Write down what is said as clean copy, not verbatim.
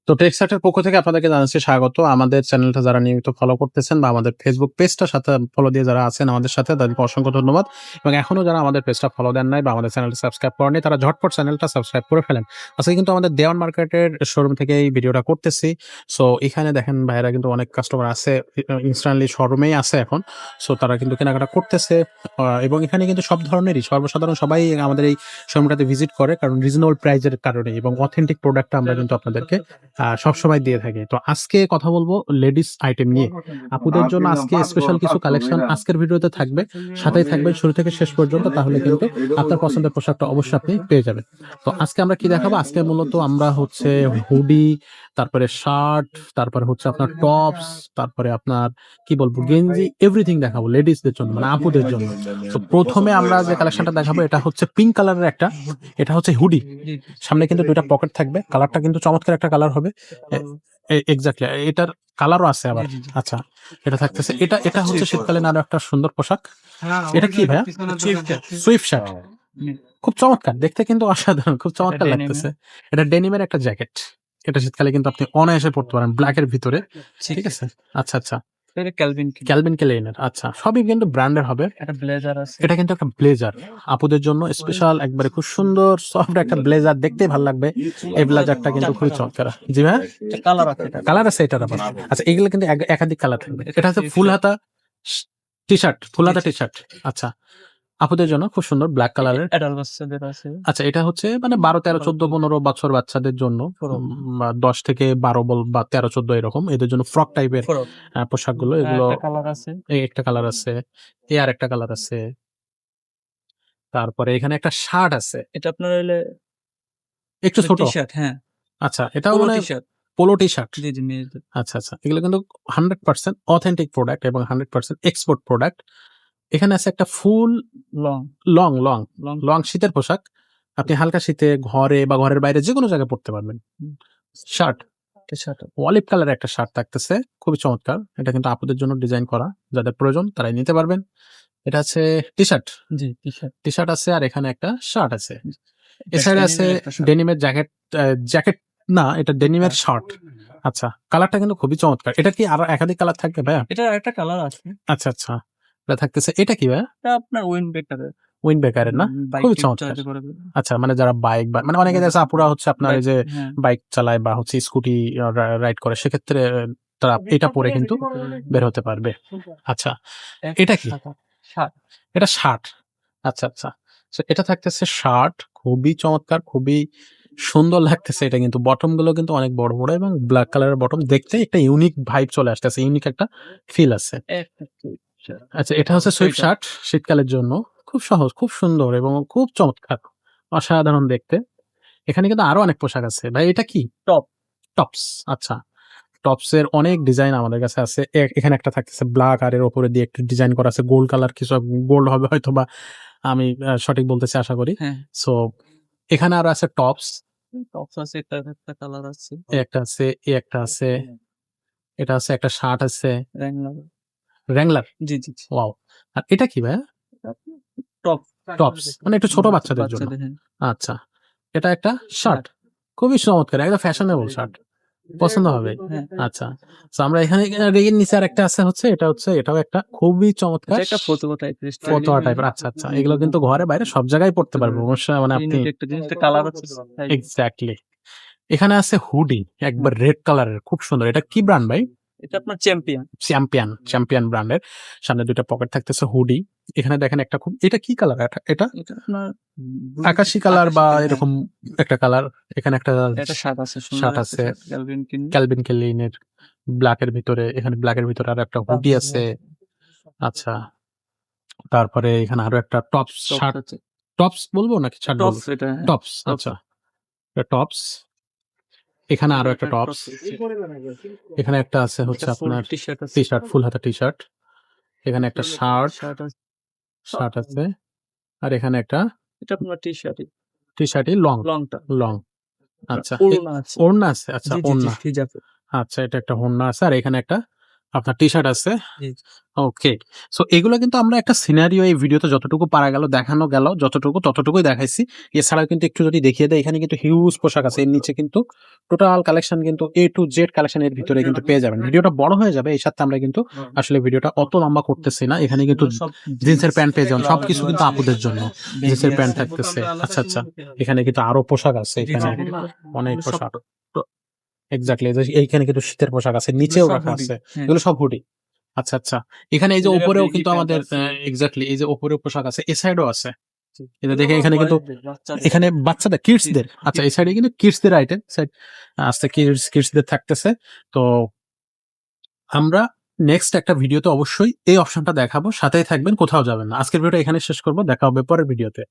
তো টেক্সটাইলের পক্ষ থেকে আপনাদেরকে জানাচ্ছি স্বাগত। আমাদের চ্যানেলটা যারা নিয়মিত ফলো করতেছেন বা আমাদের ফেসবুক পেজটার সাথে ফলো দিয়ে যারা আছেন আমাদের সাথে তাদেরকে অসংখ্য ধন্যবাদ। এবং এখনো যারা আমাদের পেজটা ফলো দেন নাই বা আমাদের চ্যানেলটা সাবস্ক্রাইব করেনি তারা ঝটপট চ্যানেলটা সাবস্ক্রাইব করে ফেলেন। আজকে কিন্তু আমাদের দেওয়ান মার্কেটের শোরুম থেকে এই ভিডিওটা করতেছি। সো এখানে দেখেন ভাইয়েরা কিন্তু অনেক কাস্টমার আছে, ইনস্ট্যান্টলি শোরুমেই আছে এখন। সো তারা কিন্তু কেনাকাটা করতেছে এবং এখানে কিন্তু সব ধরনেরই সর্বসাধারণ সবাই আমাদের এই শোরুমটাতে ভিজিট করে, কারণ রিজনেবল প্রাইজের কারণে এবং অথেন্টিক প্রোডাক্টটা আমরা কিন্তু আপনাদেরকে সবসময় দিয়ে থাকি। তো আজকে কথা বলবো লেডিস আইটেম নিয়ে। আপুদের জন্য আজকে স্পেশাল কিছু কালেকশন আজকের ভিডিওতে থাকবে। সাথেই থাকবেন শুরু থেকে শেষ পর্যন্ত, তাহলে কিন্তু আপনার পছন্দের পোশাকটা অবশ্যই আপনি পেয়ে যাবেন। তো আজকে আমরা কি দেখাবো? আজকে মূলত আমরা হচ্ছে হুডি, তারপরে শার্ট, তারপরে হচ্ছে আপনার টপস, তারপরে আপনার কি বলবো গেঞ্জি, এভরিথিং দেখাবো লেডিসদের জন্য, মানে আপুদের জন্য। তো প্রথমে আমরা যে কালেকশনটা দেখাবো এটা হচ্ছে পিঙ্ক কালারের একটা, এটা হচ্ছে হুডি। সামনে কিন্তু দুইটা পকেট থাকবে, কালারটা কিন্তু চমৎকার একটা কালার হবে। এক্স্যাক্টলি এটার কালারও আছে আবার। আচ্ছা, এটা থাকতেছে, এটা এটা হচ্ছে শীতকালীন আরো একটা সুন্দর পোশাক। এটা কি ভাইয়া? সুইফট শার্ট, খুব চমৎকার দেখতে, কিন্তু অসাধারণ, খুব চমৎকার লাগতেছে। এটা ডেনিমের একটা জ্যাকেট, এটা শীতকালে কিন্তু আপনি অনায়াসে পড়তে পারেন ব্ল্যাকের ভিতরে। ঠিক আছে, আচ্ছা আচ্ছা, ক্যালভিন ক্লেইনের। আচ্ছা, সবই কিন্তু ব্র্যান্ডের হবে। এটা কিন্তু একটা ব্লেজার আপুদের জন্য স্পেশাল, একবারে খুব সুন্দর সফট একটা ব্লেজার, দেখতেই ভালো লাগবে। এই ব্লেজারটা কিন্তু খুবই চমৎকার। জি ভাই, কালার আছে এটার আবার। আচ্ছা, এগুলো কিন্তু একাধিক কালার থাকবে। এটা হচ্ছে ফুল হাতা টি শার্ট, ফুল হাতা টি শার্ট। আচ্ছা, আপুদের জন্য খুব সুন্দর ব্ল্যাক কালারের। আচ্ছা, এটা হচ্ছে মানে 12, 13, 14, 15 বছর বাচ্চাদের জন্য, 10 থেকে 12 বা 13, 14 এরকম, এদের জন্য ফ্রক টাইপের পোশাকগুলো। এগুলো এই একটা কালার আছে, এই আর একটা কালার আছে, তারপরে এখানে একটা শার্ট আছে, এটা আপনার হইলে একটু ছোট। টি-শার্ট, হ্যাঁ। আচ্ছা, এটাও পোলো মানে টি-শার্ট। Polo t-shirt. জি, জি, মেয়েদের। আচ্ছা আচ্ছা, এগুলো কিন্তু 100% অথেন্টিক প্রোডাক্ট এবং 100% এক্সপোর্ট প্রোডাক্ট। এখানে আছে একটা full long, long long long long শীতের পোশাক। আপনি হালকা শীতে ঘরে বা ঘরের বাইরে যেকোনো জায়গায় পড়তে পারবেন। Shirt, T-shirt. অলিভ কালারের একটা শার্ট থাকতেছে, খুবই চমৎকার। এটা কিন্তু আপুদের জন্য ডিজাইন করা, যাদের প্রয়োজন তারাই নিতে পারবেন। এটা আছে টি শার্ট, জি, টি-শার্ট। টি শার্ট আছে, আর এখানে একটা শার্ট আছে। এ এটা সাইডে আছে ডেনিমের একটা শার্ট। ডেনিমের জ্যাকেট, জ্যাকেট না, এটা ডেনিমের শার্ট। আচ্ছা, কালারটা কিন্তু খুবই চমৎকার। এটা কি আরো একাধিক কালার থাকবে ভাইয়া? এটার আরেকটা কালার আছে। আচ্ছা আচ্ছা, এটা থাকতেছে। এটা কি ভাইয়া? এটা আপনার উইন্ডবেকারের। উইন্ড ব্রেকারের না? বাইক খুবই টিপ চমৎকার। চালাতে পারবে। আচ্ছা, মানে যারা বাইক বা মানে অনেকে আছে আপুরা হচ্ছে আপনার এই যে হ্যাঁ। বাইক চালায় বা হচ্ছে স্কুটি রাইড করে, সেক্ষেত্রে তারা এটা পরে কিন্তু বের হতে পারবে। আচ্ছা, এটা কি? শার্ট। এটা শার্ট। আচ্ছা আচ্ছা, সো এটা থাকতেছে শার্ট, খুবই চমৎকার, খুবই সুন্দর লাগতেছে। এটা কিন্তু বটম গুলো কিন্তু অনেক বড় বড় এবং ব্ল্যাক কালারের বটম, দেখতে একটা ইউনিক ভাইব চলে আসতেছে, ইউনিক একটা ফিল আছে। একটা শার্ট। আচ্ছা, এটা হচ্ছে সুইফট শার্ট শীতকালের জন্য, খুব সহজ, খুব সুন্দর এবং খুব চমৎকার, অসাধারণ দেখতে। এখানে কিন্তু আরো অনেক পোশাক আছে ভাই। এটা কি? টপ। টপস। আচ্ছা, টপস এর অনেক ডিজাইন আমাদের কাছে আছে। এখানে একটা থাকতেছে ব্ল্যাক, আর এর উপরে দিয়ে একটু ডিজাইন করা আছে গোল্ড কালার, কিছু গোল্ড হবে হয়তোবা, আমি সঠিক বলতেছি আশা করি। হ্যাঁ। সো এখানে আরো আছে টপস, টপস আছে, একটা একটা কালার আছে। একটা আছে, একটা আছে, এটা আছে, একটা শার্ট আছে, র‍্যাংলার। র‍্যাংলার। জি, জি, জি। ওয়াও! আর এটা কি ভাইয়া? টপ। টপস, মানে একটু ছোট বাচ্চাদের জন্য। হ্যাঁ। আচ্ছা, এটা একটা শার্ট, খুবই চমৎকার, একদম ফ্যাশনেবল শার্ট, পছন্দ হবে। হ্যাঁ। আচ্ছা, সো আমরা এখানে এর নিচে আরেকটা আছে, হচ্ছে এটা হচ্ছে, এটাও একটা খুবই চমৎকার এটা একটা ফতুয়া টাইপের স্টাইল। ফতোয়া টাইপের। আচ্ছা আচ্ছা, এগুলো কিন্তু ঘরে বাইরে সব জায়গায় পড়তে পারবে অবশ্যই, মানে আপনি ইউনিক একটা জিনিসটা কালার আছে। এক্স্যাক্টলি। এখানে আছে হুডি, একবার রেড কালারের, খুব সুন্দর। এটা কি ব্র্যান্ড ভাই? এটা আপনার চ্যাম্পিয়ন। চ্যাম্পিয়ন ব্র্যান্ডের। সামনে ২ টা পকেট থাকতেছে, হুডি। এখানে দেখেন একটা খুব, এটা কি কালার? এটা এটা আপনার আকাশী কালার বা এরকম একটা কালার। এখানে একটা এটা শার্ট আছে, সুন্দর শার্ট একটা আছে, শার্ট, ক্যালভিন ক্লেইনের ব্ল্যাক এর ভিতরে। এখানে ব্ল্যাক এর ভিতরে আরো একটা হুডি আছে। আচ্ছা, তারপরে এখানে আরো একটা টপস শার্ট, আছে। টপস বলবো নাকি শার্ট বলবো? টপস এটা, হ্যাঁ। টপস, আচ্ছা, এটা টপস। এখানে আরো একটা টপস। এখানে একটা আছে হচ্ছে আপনার টি-শার্ট আছে। টি-শার্ট, ফুল হাতা টি-শার্ট। এখানে একটা শার্ট আছে। আছে। আর এখানে একটা এটা আপনার টি-শার্টই। টি-শার্টই লংটা। লং। আচ্ছা, ওড়না আছে। ওড়না আছে। আচ্ছা, জি, জি, জি, ওড়না। হিজাব। আচ্ছা, এটা একটা ওড়না আছে, আর এখানে একটা আপনার টি-শার্ট আছে। জি। ওকে। সো এগুলো কিন্তু আমরা একটা সিনারিও এই ভিডিওতে যতটুকু পারা গেল দেখানো গেল যতটুকু ততটুকুই দেখাইছি। এছাড়াও কিন্তু একটু যদি দেখিয়ে দেই এখানে কিন্তু হিউজ পোশাক আছে। এর নিচে কিন্তু টোটাল কালেকশন কিন্তু A to Z কালেকশন এর ভিতরে কিন্তু পেয়ে যাবেন। ভিডিওটা বড় হয়ে যাবে। এই সাথে আমরা কিন্তু আসলে ভিডিওটা অত লম্বা করতেছি না। এখানে কিন্তু সব জিন্সের প্যান্ট পেয়ে যাবেন। সবকিছু কিন্তু আপুদের জন্য। জিন্সের প্যান্ট থাকতেছে। আচ্ছা, আচ্ছা। এখানে কিন্তু আরো পোশাক আছে এখানে। অনেক পোশাক। এক্সাক্টলি এইখানে কিন্তু শীতের পোশাক আছে। নিচেও রাখা আছে। এগুলো সব হুডি। আচ্ছা, আচ্ছা। এখানে এই যে উপরেও কিন্তু আমাদের এক্সাক্টলি এই যে উপরেও পোশাক আছে। এ সাইডেও আছে। এটা দেখে এখানে কিন্তু এখানে বাচ্চাদের কিডসদের আচ্ছা এই সাইডে কিন্তু কিডসদের আইটেম সাইড আস্তে কিডসদের থাকতেছে। তো আমরা নেক্সট একটা ভিডিওতে অবশ্যই এই অপশনটা দেখাবো। সাথেই থাকবেন, কোথাও যাবেন না। আজকের ভিডিওটা এখানে শেষ করব। দেখা হবে পরের ভিডিওতে।